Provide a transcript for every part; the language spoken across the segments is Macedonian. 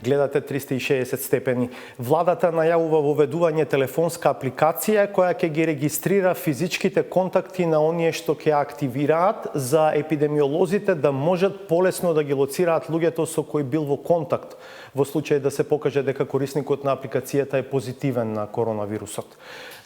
Гледате 360 степени. Владата најавува воведување телефонска апликација која ќе ги регистрира физичките контакти на оние што ќе активираат за епидемиолозите да можат полесно да ги лоцираат луѓето со кои бил во контакт во случај да се покаже дека корисникот на апликацијата е позитивен на коронавирусот.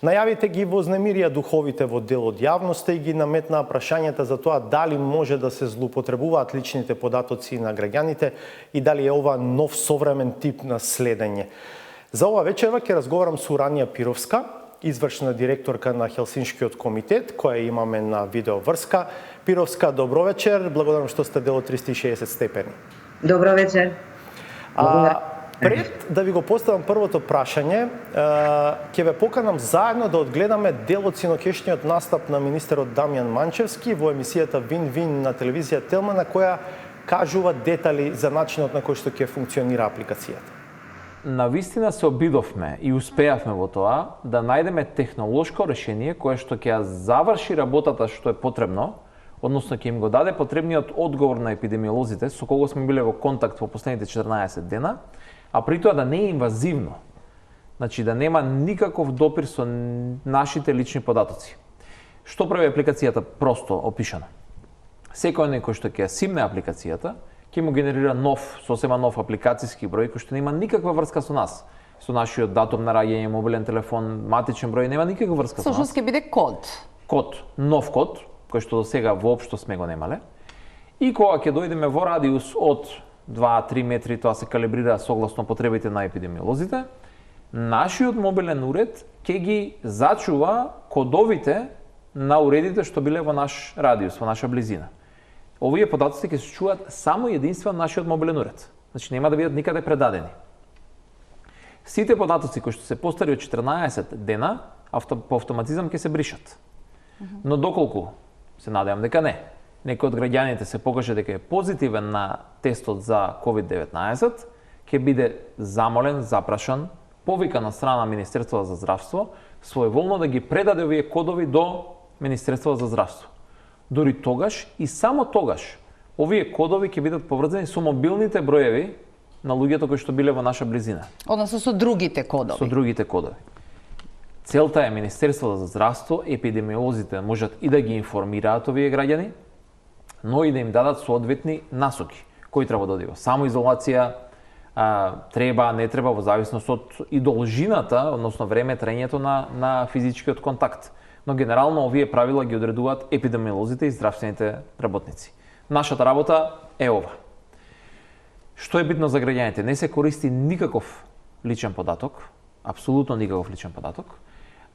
Најавите ги вознемирија духовите во дел од јавноста и ги наметнаа прашањата за тоа дали може да се злоупотребуваат личните податоци на граѓаните и дали е ова нов современ тип на следење. За ова вечерва ќе разговарам со Рания Пировска, извршна директорка на Хелсиншкиот комитет, која имаме на видеоврска. Пировска, добро вечер, благодарам што сте дел од 360 степени. Добро вечер. Пред да ви го поставам првото прашање, ќе ве поканам заедно да одгледаме дел од синокешниот настап на министерот Дамјан Манчевски во емисијата Вин-Вин на телевизија Телма, на која кажува детали за начинот на кој што ќе функционира апликацијата. Навистина се обидовме и успеавме во тоа да најдеме технолошко решение кое што ќе заврши работата што е потребно, односно ќе им го даде потребниот одговор на епидемиолозите со кого сме биле во контакт во последните 14 дена, а при тоа да не е инвазивно. Значи да нема никаков допир со нашите лични податоци. Што прави апликацијата просто опишано? Секој некој што ќе симне апликацијата, ќе му генерира сосема нов апликацијски број кој што нема никаква врска со нас. Со нашиот датум на раѓање, мобилен телефон, матичен број, нема никаква врска со нас. Сушност ќе биде код. Нов код, кој што до сега воопшто сме го немале. И кога ќе дојдеме во радиус од 2-3 метри, тоа се калибрира согласно потребите на епидемиолозите, нашиот мобилен уред ќе ги зачува кодовите на уредите што биле во наш радиус, во наша близина. Овие податоци ќе се чуваат само единствено нашиот мобилен уред. Значи нема да бидат никаде предадени. Сите податоци кои што се постари од 14 дена, по автоматизам ќе се бришат. Но доколку се надевам дека не, некој од граѓаните се покаже дека е позитивен на тестот за COVID-19, ќе биде замолен, запрашан, повикан на страна Министерството за здравство, своеволно да ги предаде овие кодови до Министерството за здравство. Дори тогаш и само тогаш овие кодови ќе бидат поврзани со мобилните броеви на луѓето кои што биле во наша близина. Односно со другите кодови. Со другите кодови. Целта е Министерството за здравство, епидемиолозите можат и да ги информираат овие граѓани, но и да им дадат соодветни насоки. Кој треба да оди во самоизолација, треба, не треба, во зависност од и должината, односно време траењето на физичкиот контакт. Но генерално овие правила ги одредуваат епидемиолозите и здравствените работници. Нашата работа е ова. Што е битно за граѓаните? Не се користи никаков личен податок, апсолутно никаков личен податок,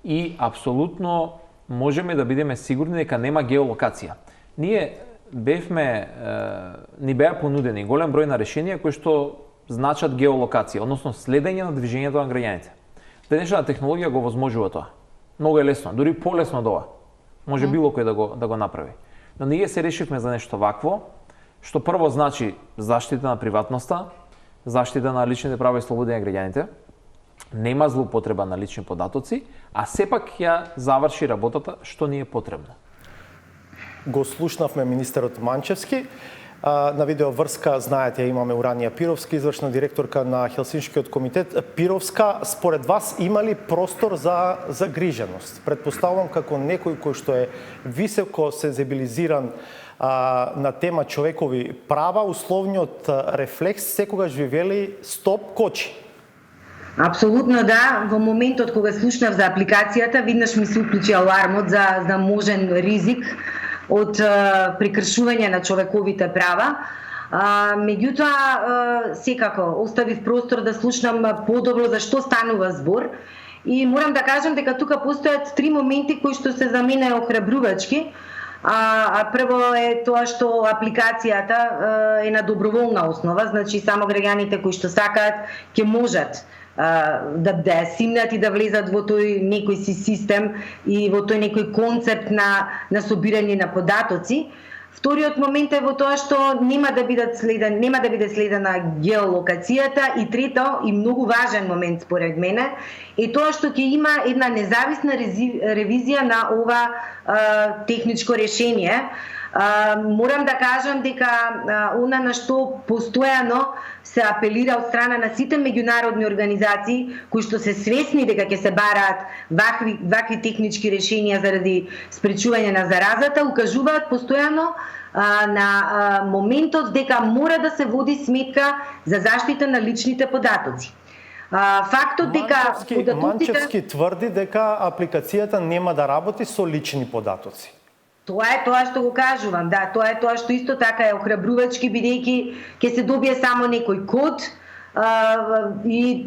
и апсолутно можеме да бидеме сигурни дека нема геолокација. Ние ни беа понудени голем број на решенија кои што значат геолокација, односно следење на движењето на граѓаните. Денешната технологија го возможува тоа. Многу е лесно, дури полесно од ова. Може било кој да го направи. Но ние се решивме за нешто вакво, што прво значи заштита на приватноста, заштита на личните права и слободи на граѓаните, нема злоупотреба на лични податоци, а сепак ја заврши работата што ни е потребно. Го слушнавме министерот Манчевски. На видеоврска, знаете, имаме Рания Пировска, извршна директорка на Хелсиншкиот комитет. Пировска, според вас има ли простор за загриженост? Предпоставувам како некој кој што е високо сензибилизиран на тема човекови права, условниот рефлекс секогаш ви вели стоп, кочи. Апсолутно да, во моментот кога слушнав за апликацијата, виднаш ми се уклучи алармот за можен ризик од прекршување на човековите права. Меѓутоа, секако, оставив простор да слушнам подобро за што станува збор. И морам да кажам дека тука постојат три моменти кои што се за мене охрабрувачки. Прво е тоа што апликацијата е на доброволна основа, значи само граѓаните кои што сакаат ќе можат да симнат и да влезат во тој некој си систем и во тој некој концепт на собирање на податоци. Вториот момент е во тоа што нема да биде следена геолокацијата, и трето и многу важен момент според мене е тоа што ќе има една независна ревизија на ова техничко решение. Морам да кажам дека она на што постојано се апелира од страна на сите меѓународни организации кои што се свесни дека ќе се бараат вакви технички решенија заради спречување на заразата, укажуваат постојано на моментот дека мора да се води сметка за заштита на личните податоци. Фактот дека Манчевски тврди дека апликацијата нема да работи со лични податоци. Тоа е тоа што го кажувам, да, тоа е тоа што исто така е охрабрувачки, бидејќи ќе се добие само некој код и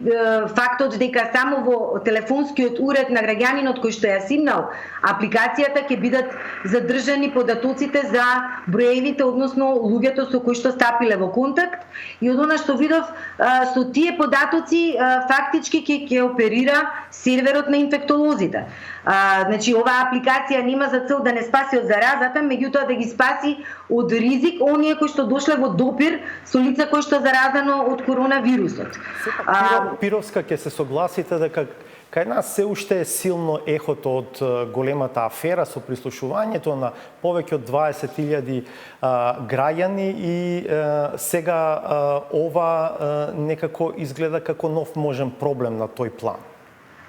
фактот дека само во телефонскиот уред на граѓанинот кој што ја симнал апликацијата ќе бидат задржани податоците за броевите, односно луѓето со кои што стапиле во контакт, и од она што видов со тие податоци фактички ќе оперира серверот на инфектолозите. Значи оваа апликација нема за цел да не спаси од заразата, меѓутоа да ги спаси од ризик оние кои што дошле во допир со лице кои што заразено од коронавирусот. Пировска, ќе се согласите дека кај нас се уште е силно ехото од големата афера со прислушувањето на повеќе од 20.000 граѓани и сега ова некако изгледа како нов можен проблем на тој план.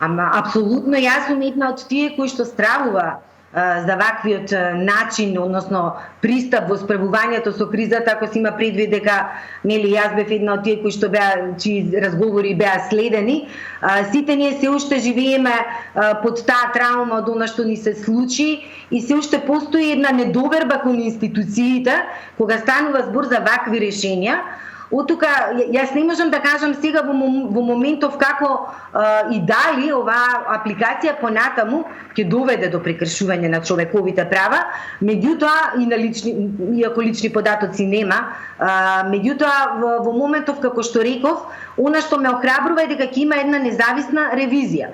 Ама апсолутно јас сум една од тие кои што стравува за ваквиот начин, односно пристап во справувањето со кризата, ако се има предвид дека нели јас бев една од тие кои што чии разговори беа следени. Сите ние се уште живееме под таа траума од она што ни се случи и се уште постои една недоверба кон институциите кога станува збор за вакви решенија. Оттука, јас не можам да кажам сега во моментов како и дали оваа апликација понатаму ќе доведе до прекршување на човековите права, меѓутоа и на иако лични податоци нема, меѓутоа во моментов како што реков, она што ме охрабрува е дека ќе има една независна ревизија.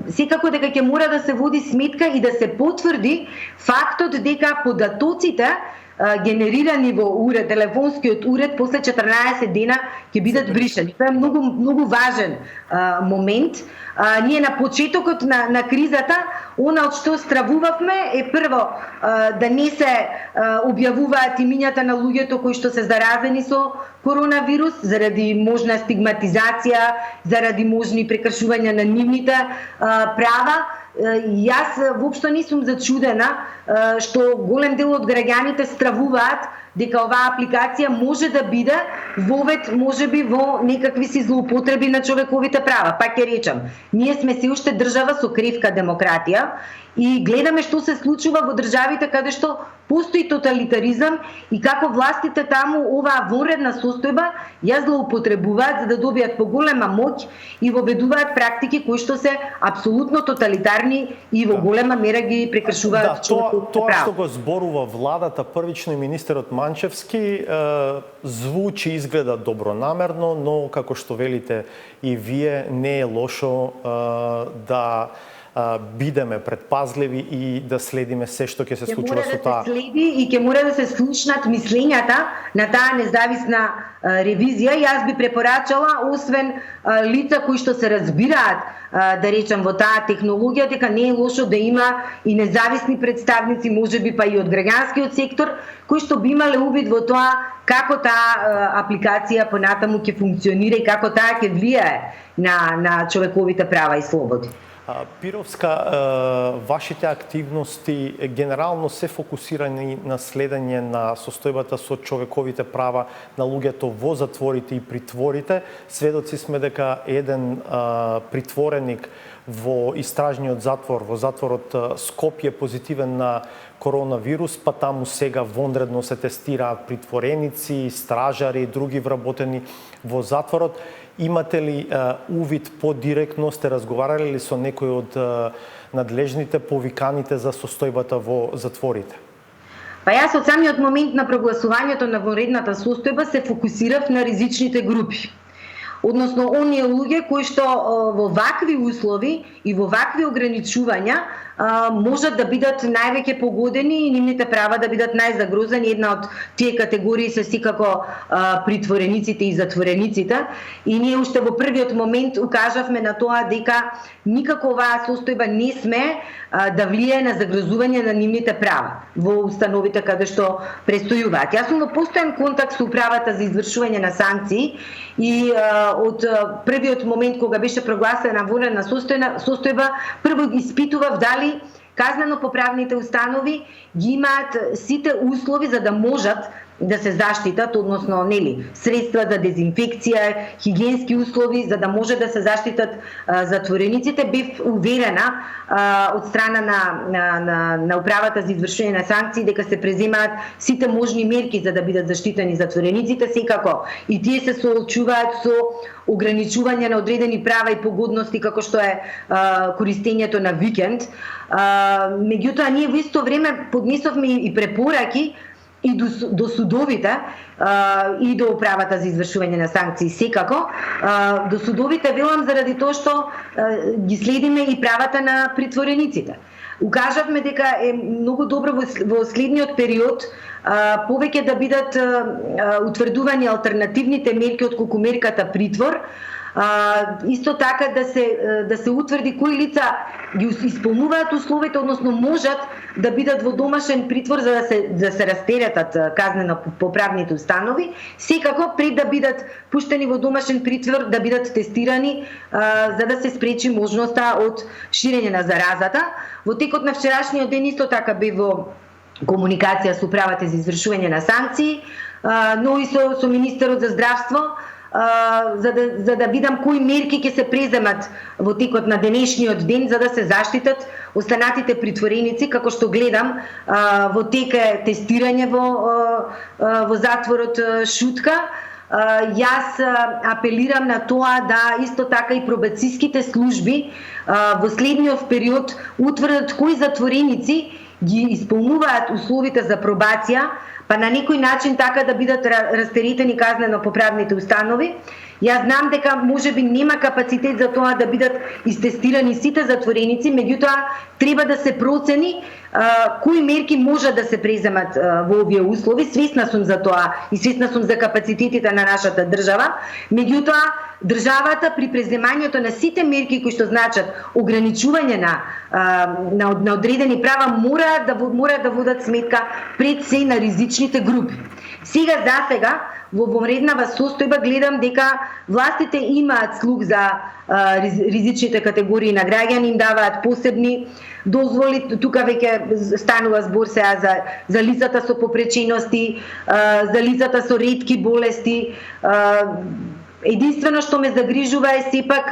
Секако дека ќе мора да се води сметка и да се потврди фактот дека податоците генерирани во уред, телефонскиот уред, после 14 дена ќе бидат бришани. Тоа е многу важен момент. Ние на почетокот на кризата, она од што стравувавме е прво да не се објавуваат имињата на луѓето кои што се заразени со коронавирус заради можна стигматизација, заради можни прекршувања на нивните права. Јас воопшто не сум зачудена што голем дел од граѓаните стравуваат дека оваа апликација може да биде вовед можеби во некакви си злоупотреби на човековите права. Пак ќе речам, ние сме се уште држава со кревка демократија и гледаме што се случува во државите каде што постои тоталитаризам и како властите таму оваа вонредна состојба ја злоупотребуваат за да добијат поголема моќ и воведуваат практики кои што се апсолутно тоталитарни и во голема мера ги прекршуваат човековите права. Тоа што го зборува владата првично и министерот Манчевски звучи, изгледа добронамерно, но како што велите и вие, не е лошо да бидеме предпазливи и да следиме се што ќе се случува со таа. Ќе мора да се следи и ќе мора да се слушнат мислењата на таа независна ревизија. Јас би препорачала, освен лица кои што се разбираат, да речем, во таа технологија, дека не е лошо да има и независни представници, можеби па и од граѓанскиот сектор, кои што би имале увид во тоа како таа апликација понатаму ќе функционира и како таа ќе влијае на човековите права и слободи. Пировска, вашите активности генерално се фокусирани на следење на состојбата со човековите права на луѓето во затворите и притворите. Сведоци сме дека еден притвореник во истражниот затвор, во затворот Скопје, позитивен на коронавирус, па таму сега вонредно се тестираат притвореници, стражари и други вработени во затворот. Имате ли увид подиректно, сте разговарали ли со некој од надлежните повиканите за состојбата во затворите? Па јас од самиот момент на прогласувањето на вонредната состојба се фокусирав на ризичните групи. Односно, оние луѓе кои што во вакви услови и во вакви ограничувања можат да бидат највеќе погодени и нивните права да бидат најзагрозени. Една од тие категории се секако притворениците и затворениците, и ние уште во првиот момент укажавме на тоа дека никако оваа состојба не сме да влие на загрозување на нивните права во установите каде што престојуваат. Јас сум во постојан контакт со управата за извршување на санкции и од првиот момент кога беше прогласена вонредна состојба, прво ги испитував дали казнено-поправните установи ги имаат сите услови за да можат да се заштитат, односно средства за дезинфекција, хигиенски услови за да може да се заштитат затворениците. Бев уверена од страна на управата за извршување на санкции дека се преземаат сите можни мерки за да бидат заштитени затворениците. Секако и тие се соочуваат со ограничување на одредени права и погодности како што е користењето на викенд. Меѓутоа ние во исто време поднесовме и препораки и до судовите и до управата за извршување на санкции. Секако до судовите велам заради тоа што ги следиме и правата на притворениците. Укажавме дека е многу добро во следниот период повеќе да бидат утврдувани алтернативните мерки отколку мерката притвор. Исто така да се утврди кои лица ги исполнуваат условите, односно можат да бидат во домашен притвор за да се растеретат казнено-поправните установи. Секако пред да бидат пуштени во домашен притвор да бидат тестирани за да се спречи можноста од ширење на заразата. Во текот на вчерашниот ден исто така бе во комуникација со управата за извршување на санкции, но и со министерот за здравство, за да видам кои мерки ќе се преземат во текот на денешниот ден за да се заштитат останатите притвореници. Како што гледам, во тек е тестирање во затворот Шутка. Јас апелирам на тоа да исто така и пробациските служби во следниот период утврдат кои затвореници ги исполнуваат условите за пробација, па на некој начин така да бидат растеретени казнено-поправните установи. Јас знам дека можеби нема капацитет за тоа да бидат истестирани сите затвореници, меѓутоа треба да се процени кои мерки можат да се преземат во овие услови. Свесна сум за тоа и свесна сум за капацитетите на нашата држава. Меѓутоа, државата при преземањето на сите мерки кои што значат ограничување на одредени права мора да водат сметка пред се на ризичните групи. Сега во вонреднава состојба гледам дека властите имаат слух за ризичните категории на граѓани, им даваат посебни дозволи. Тука веќе станува збор сега за лицата со попречености, за лицата со ретки болести. Единствено што ме загрижува е сепак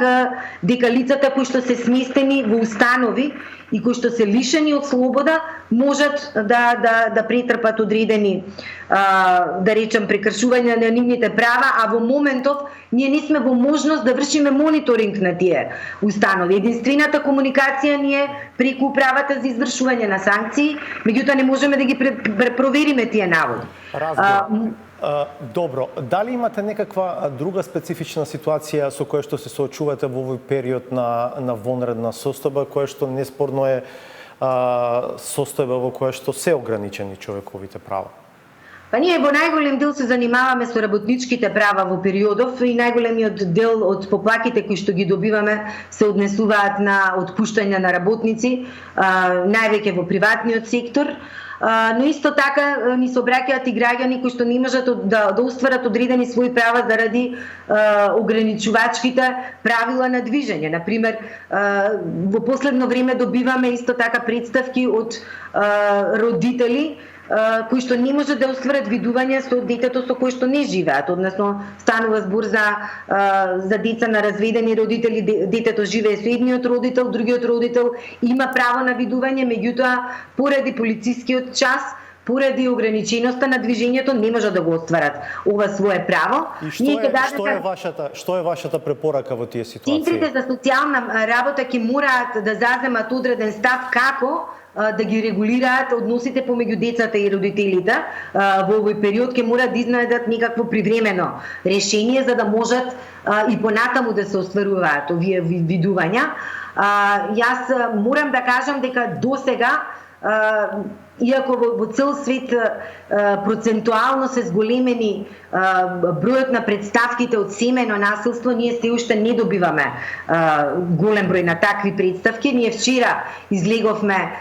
дека лицата кои што се сместени во установи и кои што се лишени од слобода можат да претрпат одредени, да речем, прекршување на нивните права, а во моментов ние не сме во можност да вршиме мониторинг на тие установи. Единствената комуникација ни е преку управата за извршување на санкции, меѓутоа не можеме да ги провериме тие наводи. Добро, дали имате некаква друга специфична ситуација со која што се соочувате во овој период на вонредна состојба, која што неспорно е состојба во која што се ограничени човековите права? Па ние во најголем дел се занимаваме со работничките права во периодов и најголемиот дел од поплаките кои што ги добиваме се однесуваат на отпуштање на работници, највеќе во приватниот сектор. Но исто така ни се обраќаат и граѓани кои што не можат да остварат одредени своји права заради ограничувачките правила на движење. Например, во последно време добиваме исто така представки од родители кои што не можат да остварат видување со детето со кое што не живеат, односно станува збор за деца на разведени родители, детето живее со едниот родител, другиот родител има право на видување, меѓутоа поради полицискиот час, поради ограниченоста на движењето не можат да го остварат ова свое право. И што е вашата препорака во тие ситуации? Центрите за социјална работа ќе мораат да заземат одреден став како да ги регулираат односите помеѓу децата и родителите во овој период. Ќе мораат да изнајдат некакво привремено решение за да можат и понатаму да се остваруваат овие видувања. Јас морам да кажам дека досега, иако во цел свет процентуално се зголемени бројот на представките од семејно насилство, ние се уште не добиваме голем број на такви представки. Ние вчера излеговме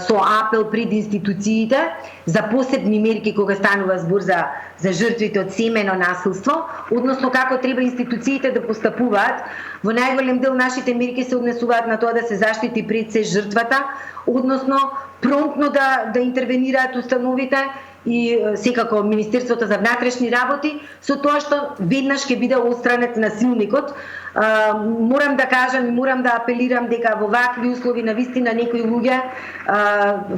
со апел пред институциите за посебни мерки кога станува збор за жртвите од семејно насилство, односно како треба институциите да постапуваат. Во најголем дел нашите мерки се однесуваат на тоа да се заштити пред се жртвата, односно промптно да интервенираат установите и секако Министерството за внатрешни работи, со тоа што веднаш ќе биде отстранет насилникот. Морам да кажам и морам да апелирам дека во вакви услови навистина некои луѓе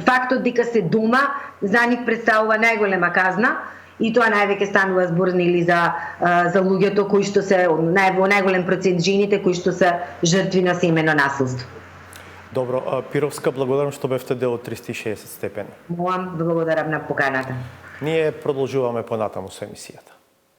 фактот дека се дома за нив представува најголема казна. И тоа највеќе станува збор нели за луѓето кои што се во најголем процент жените кои што се жртви на семејно насилство. Добро, Пировска, благодарам што бевте дел од 360 степени. Молам, благодарам на поканата. Ние продолжуваме понатаму со емисијата.